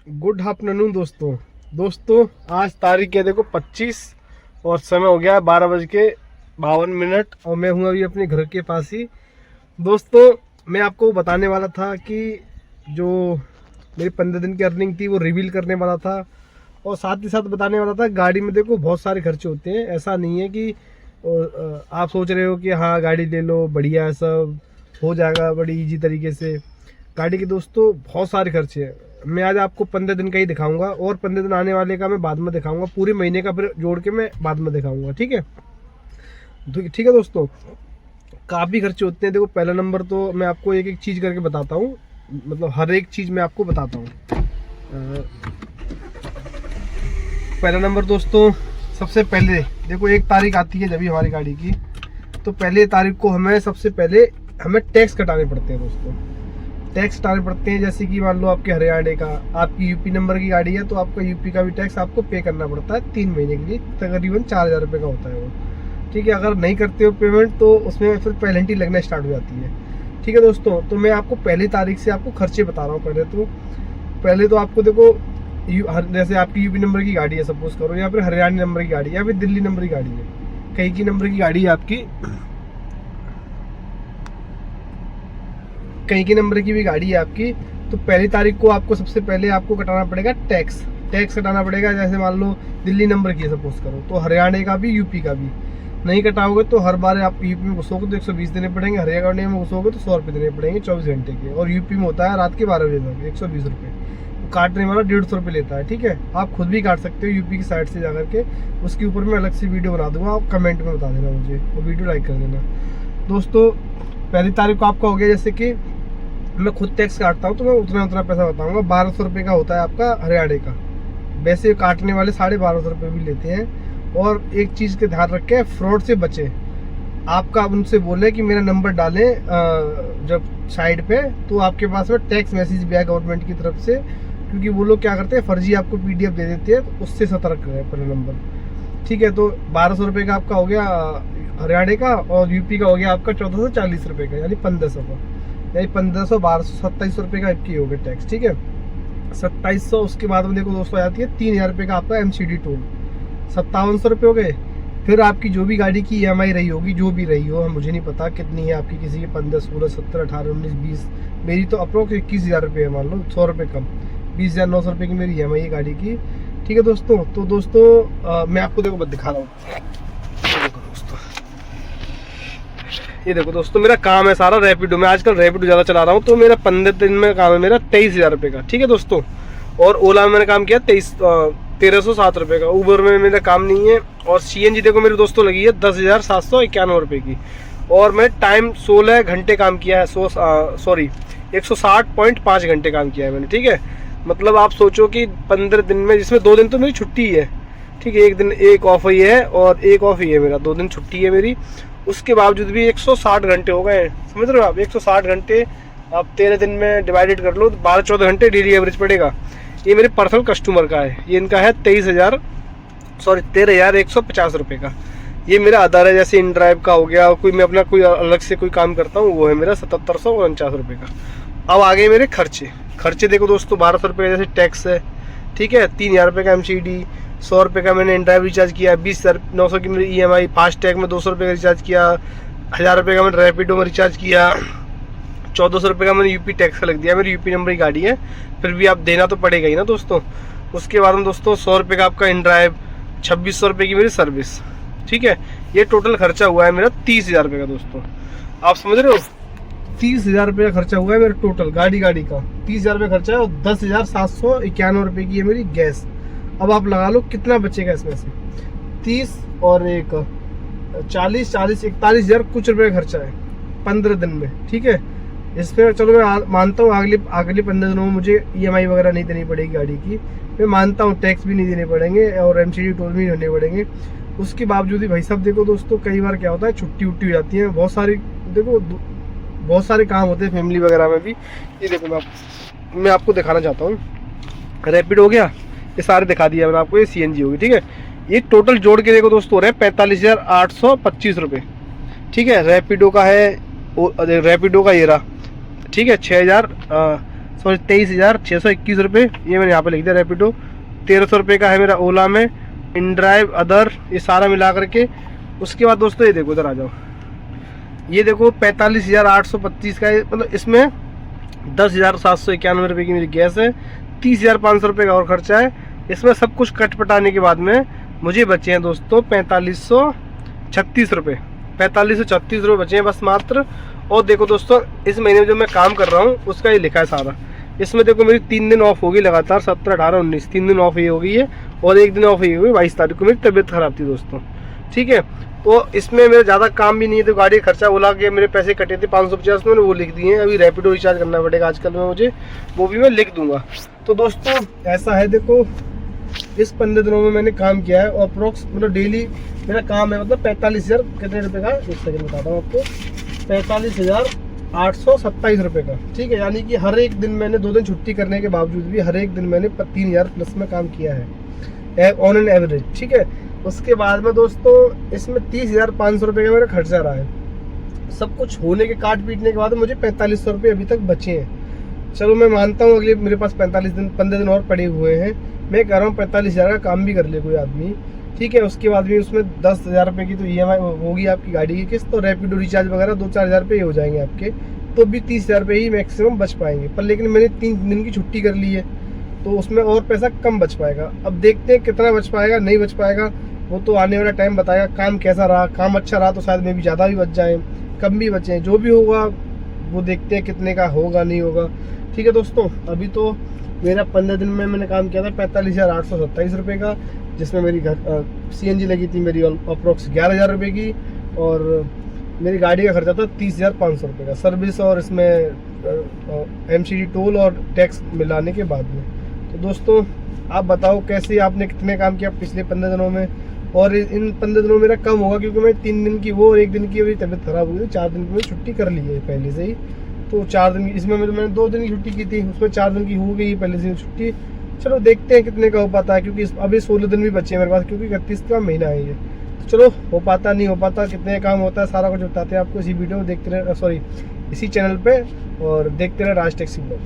Good afternoon दोस्तों आज तारीख है देखो 25 और समय हो गया है 12:52 और मैं हूँ अभी अपने घर के पास ही। दोस्तों मैं आपको बताने वाला था कि जो मेरी 15 दिन की अर्निंग थी वो रिवील करने वाला था, और साथ ही साथ बताने वाला था गाड़ी में देखो बहुत सारे खर्चे होते हैं। ऐसा नहीं है कि आप सोच रहे हो कि हाँ गाड़ी ले लो बढ़िया सब हो जाएगा बड़ी इजी तरीके से। गाड़ी के दोस्तों बहुत सारे खर्चे हैं। मैं आज आपको 15 दिन का ही दिखाऊंगा और 15 दिन आने वाले का मैं बाद में दिखाऊंगा, पूरे महीने का फिर जोड़ के मैं बाद में दिखाऊंगा। ठीक है दोस्तों, काफ़ी खर्चे होते हैं। देखो पहला नंबर तो मैं आपको एक एक चीज़ करके बताता हूँ, मतलब हर एक चीज़ मैं आपको बताता हूँ। पहला नंबर दोस्तों, सबसे पहले देखो 1 तारीख आती है जब भी हमारी गाड़ी की, तो पहले तारीख को सबसे पहले हमें टैक्स कटाने पड़ते हैं दोस्तों। टैक्स कटाने पड़ते हैं, जैसे कि मान लो आपके हरियाणा का, आपकी यूपी नंबर की गाड़ी है तो आपका यूपी का भी टैक्स आपको पे करना पड़ता है 3 महीने के लिए, तकरीबन 4000 रुपये का होता है वो। ठीक है, अगर नहीं करते हो पेमेंट तो उसमें फिर पेनल्टी लगना स्टार्ट हो जाती है। ठीक है दोस्तों, तो मैं आपको पहली तारीख से आपको खर्चे बता रहा हूँ। पहले तो आपको देखो जैसे आपकी यूपी नंबर की गाड़ी है सपोज करो, या फिर हरियाणा नंबर की गाड़ी है या फिर दिल्ली नंबर की गाड़ी है, कहीं की नंबर की गाड़ी है आपकी, कहीं की नंबर की भी गाड़ी है आपकी, तो पहली तारीख को आपको सबसे पहले आपको कटाना पड़ेगा टैक्स कटाना पड़ेगा। जैसे मान लो दिल्ली नंबर की सपोज करो, तो हरियाणा का भी यूपी का भी नहीं कटाओगे तो हर बार आप यूपी में घुसोगे तो 120 देने पड़ेंगे, हरियाणा में घुसोगे तो 100 रुपये देने पड़ेंगे 24 घंटे के, और यूपी में होता है रात के 12 बजे तक 120 रुपये। काटने वाला 150 रुपये लेता है। ठीक है, आप खुद भी काट सकते हो यूपी की साइड से जाकर के, उसके ऊपर मैं अलग से वीडियो बना दूंगा, आप कमेंट में बता देना मुझे और वीडियो लाइक कर देना। दोस्तों पहली तारीख को आपका हो गया, जैसे कि मैं खुद टैक्स काटता हूँ तो मैं उतना पैसा बताऊंगा। 1200 रुपये का होता है आपका हरियाणा का, वैसे काटने वाले 1250 रुपये भी लेते हैं। और एक चीज़ के ध्यान रखें, फ्रॉड से बचे। आपका उनसे बोले कि मेरा नंबर डालें जब साइड पे, तो आपके पास में टैक्स मैसेज भी आया गवर्नमेंट की तरफ से, क्योंकि वो लोग क्या करते हैं फर्जी आपको PDF दे देते हैं, तो उससे सतर्क रहें पहला नंबर। ठीक है, तो 1200 रुपये का आपका हो गया हरियाणा का, और यूपी का हो गया आपका 1440 रुपये का, यानी 1500 का, यानी 1500 1200 2700 रुपये का आपकी हो गया टैक्स। ठीक है, 2700। उसके बाद में देखो दोस्तों आ जाती है 3000 रुपये का आपका MCD टोल, 5700 रुपये हो गए। फिर आपकी जो भी गाड़ी की EMI रही होगी, जो भी रही हो, मुझे नहीं पता कितनी है आपकी, किसी की 15 16 17 18 19 20, मेरी तो अप्रोक्स 21000 रुपये है, मान लो 100 रुपये कम, 20900 रुपये की मेरी EMI है गाड़ी की। ठीक है दोस्तों, तो दोस्तों मैं आपको देखो दिखा रहा हूँ। ये देखो दोस्तों मेरा काम है सारा रैपिडो में, आजकल रैपिडो ज़्यादा चला रहा हूँ, तो मेरा 15 दिन में काम है मेरा 23000 रुपये का। ठीक है दोस्तों, और ओला में मैंने काम किया 1307 रुपये का। ऊबर में मेरा काम नहीं है। और CNG देखो मेरे दोस्तों लगी है 10,791 रुपये की, और मैं टाइम 16 घंटे काम किया है, 160.5 घंटे काम किया है मैंने। ठीक है, मतलब आप सोचो कि 15 दिन में, जिसमें 2 दिन तो मेरी छुट्टी है। ठीक है, एक ऑफ ही है और एक ऑफ ही है मेरा, 2 दिन छुट्टी है मेरी। उसके बावजूद भी 160 घंटे हो गए, समझ रहे हो आप, 160 घंटे आप 13 दिन में डिवाइडेड कर लो तो 12-14 घंटे डेली एवरेज पड़ेगा। ये मेरे पर्सनल कस्टमर का है, ये इनका है 13,150 रुपये का। ये मेरा आधार है, जैसे इन ड्राइव का हो गया, कोई मैं अपना कोई अलग से कोई काम करता हूँ, वो है मेरा 7749 रुपये का। अब आगे मेरे खर्चे देखो दोस्तों, 1200 रुपये का जैसे टैक्स है। ठीक है, 3000 रुपये का MCD, 100 रुपये का मैंने इन ड्राइव रिचार्ज किया, 20,900 की मेरी EMI, फास्ट टैग में 200 रुपये का रिचार्ज किया, 1000 रुपये का मैंने रैपिडो में रिचार्ज किया, 1400 रुपये का मैंने यूपी टैक्स का लग दिया। मेरी यूपी नंबर की गाड़ी है, फिर भी आप देना तो पड़ेगा ही ना दोस्तों। उसके बाद में दोस्तों 100 रुपये का आपका इन ड्राइव, 2600 रुपये की मेरी सर्विस। ठीक है, ये टोटल खर्चा हुआ है मेरा 30,000 रुपये का दोस्तों। आप समझ रहे हो, 30,000 रुपये का खर्चा हुआ है मेरा टोटल गाड़ी का 30,000 रुपये खर्चा है, और 10,791 रुपये की है मेरी गैस। अब आप लगा लो कितना बचेगा इसमें से, 30 और 1 40 41,000 कुछ रुपये खर्चा है 15 दिन में। ठीक है, इसमें चलो मैं मानता हूँ अगले 15 दिनों में मुझे EMI वगैरह नहीं देनी पड़ेगी गाड़ी की, मैं मानता हूँ टैक्स भी नहीं देने पड़ेंगे और MCD टोल भी नहीं होने पड़ेंगे। उसके बावजूद ही भाई साहब देखो दोस्तों, कई बार क्या होता है छुट्टी हो जाती है, बहुत सारे काम होते हैं फैमिली वगैरह में भी। ये देखो मैं आपको दिखाना चाहता हूँ, रैपिड हो गया, ये सारे दिखा दिया मैंने आपको, ये CNG होगी। ठीक है, ये टोटल जोड़ के देखो दोस्तों हो रहा है 45,825 रुपये। ठीक है, रैपिडो का है, रैपिडो का ये रहा। ठीक है, सॉरी 23,621 रुपये, ये मैंने यहाँ पे लिख दिया। रैपिडो 1,300 रुपये का है मेरा ओला में, इन ड्राइव अदर ये सारा मिला करके। उसके बाद दोस्तों ये देखो, इधर आ जाओ, ये देखो 45,825 का है, मतलब इसमें 10,791 रुपये की मेरी गैस है, 30,500 रुपये का और खर्चा है। इसमें सब कुछ कट पटाने के बाद में मुझे बचे हैं दोस्तों 4536 रुपये, 4536 रुपये बचे हैं बस मात्र। और देखो दोस्तों, इस महीने में जो मैं काम कर रहा हूँ उसका ये लिखा है सारा। इसमें देखो मेरी 3 दिन ऑफ होगी लगातार, 17, 18, 19 3 दिन ऑफ ये हो गई है, और 1 दिन ऑफ ये हुई 22 तारीख को मेरी तबीयत खराब थी दोस्तों, ठीक है। तो इसमें मेरा ज़्यादा काम भी नहीं है, तो गाड़ी खर्चा ओला के मेरे पैसे कटे थे 550, मैंने वो लिख दिए हैं। अभी रैपिडो रिचार्ज करना पड़ेगा आजकल में मुझे, वो भी मैं लिख दूंगा। तो दोस्तों ऐसा है, देखो इस 15 दिनों में मैंने काम किया है, और अप्रोक्स मतलब डेली मेरा काम है मतलब 45,000 कितने रुपये का, एक सेकंड बताता हूँ आपको, 45,827 रुपये का, ठीक है। यानी कि हर एक दिन मैंने 2 दिन छुट्टी करने के बावजूद भी हर एक दिन मैंने 3,000 प्लस में काम किया है ऑन एन एवरेज, ठीक है। उसके बाद में दोस्तों इसमें 30,500 रुपये का मेरा खर्चा रहा है। सब कुछ होने के काट पीटने के बाद मुझे 4500 रुपये अभी तक बचे हैं। चलो मैं मानता हूँ अगले मेरे पास 15 दिन और पड़े हुए हैं, मैं कह रहा हूँ 45,000 का काम भी कर ले कोई आदमी, ठीक है। उसके बाद भी उसमें 10,000 रुपये की तो EMI होगी आपकी गाड़ी की किस्त, तो रैपिडो रिचार्ज वगैरह 2-4 हज़ार रुपये हो जाएंगे आपके, तो भी 30,000 रुपये ही मैक्सिमम बच पाएंगे। पर लेकिन मैंने 3 दिन की छुट्टी कर ली है, तो उसमें और पैसा कम बच पाएगा। अब देखते हैं कितना बच पाएगा, नहीं बच पाएगा, वो तो आने वाला टाइम बताएगा। काम कैसा रहा, काम अच्छा रहा तो शायद में भी ज़्यादा भी बच जाए, कम भी बचे, जो भी होगा वो देखते हैं कितने का होगा नहीं होगा, ठीक है दोस्तों। अभी तो मेरा 15 दिन में मैंने काम किया था 45,827 रुपये का, जिसमें मेरी CNG लगी थी मेरी अप्रोक्स 11,000 रुपये की, और मेरी गाड़ी का खर्चा था 30,500 रुपये का, सर्विस और इसमें MCD टोल और टैक्स मिलाने के बाद में। तो दोस्तों आप बताओ कैसे, आपने कितने काम किया पिछले 15 दिनों में, और इन 15 दिनों में मेरा कम होगा क्योंकि मैं 3 दिन की वो और 1 दिन की मेरी तबीयत खराब हुई थी। 4 दिन की मैंने छुट्टी कर ली है पहले से ही, तो 4 दिन की, इसमें मैंने 2 दिन की छुट्टी की थी, उसमें 4 दिन की हो गई पहले से छुट्टी। चलो देखते हैं कितने का हो पाता है, क्योंकि अभी 16 दिन भी बचे हैं मेरे पास, क्योंकि 31 का महीना है ये। तो चलो हो पाता नहीं हो पाता, कितने काम होता है सारा कुछ बताते हैं आपको इसी वीडियो में, देखते रहे, सॉरी इसी चैनल पे, और देखते रहे राज टैक्सी ब्लॉग।